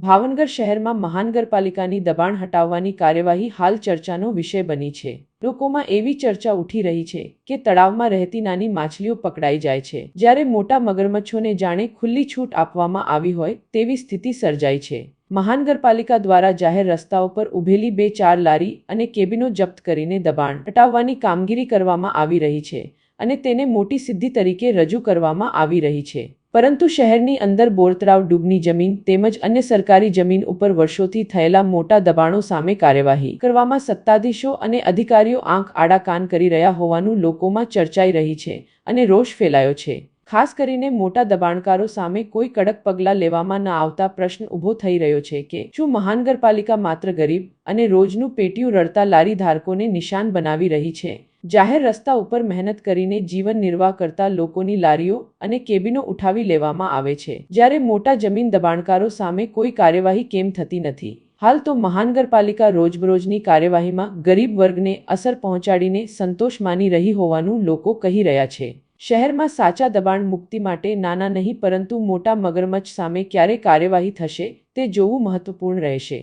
ભાવનગર શહેરમાં મહાનગરપાલિકાની દબાણ હટાવવાની કાર્યવાહી હાલ ચર્ચાનો વિષય બની છે। લોકોમાં એવી ચર્ચા ઉઠી રહી છે કે તળાવમાં રહેતી નાની માછલીઓ પકડાઈ જાય છે, જ્યારે મોટા મગરમચ્છોને જાણે ખુલ્લી છૂટ આપવામાં આવી હોય તેવી સ્થિતિ સર્જાઈ છે। મહાનગરપાલિકા દ્વારા જાહેર રસ્તાઓ પર ઊભેલી 2-4 લારી અને કેબિનો જપ્ત કરીને દબાણ હટાવવાની કામગીરી કરવામાં આવી રહી છે અને તેને મોટી સિદ્ધિ તરીકે રજૂ કરવામાં આવી રહી છે। પરંતુ શહેરની અંદર બોરતળાવ, ડૂબની જમીન તેમજ અન્ય સરકારી જમીન ઉપર વર્ષોથી થયેલા મોટા દબાણો સામે કાર્યવાહી કરવામાં સત્તાધીશો અને અધિકારીઓ આંખ આડા કાન કરી રહ્યા હોવાનું લોકોમાં ચર્ચાઈ રહી છે અને રોષ ફેલાયો છે। ખાસ કરીને મોટા દબાણકારો સામે કોઈ કડક પગલાં લેવામાં ન આવતા પ્રશ્ન ઊભો થઈ રહ્યો છે કે શું મહાનગરપાલિકા માત્ર ગરીબ અને રોજનું પેટીયું રળતા લારી ધારકોને નિશાન બનાવી રહી છે? જાહેર રસ્તા ઉપર મહેનત કરીને જીવન નિર્વાહ કરતા લોકોની લારીઓ અને કેબિનો ઉઠાવી લેવામાં આવે છે, જ્યારે મોટા જમીન દબાણકારો સામે કોઈ કાર્યવાહી કેમ થતી નથી? હાલ તો મહાનગરપાલિકા રોજબરોજની કાર્યવાહીમાં ગરીબ વર્ગને અસર પહોંચાડીને સંતોષ માની રહી હોવાનું લોકો કહી રહ્યા છે। શહેરમાં સાચા દબાણ મુક્તિ માટે નાના નહીં પરંતુ મોટા મગરમચ્છ સામે ક્યારે કાર્યવાહી થશે તે જોવું મહત્વપૂર્ણ રહેશે।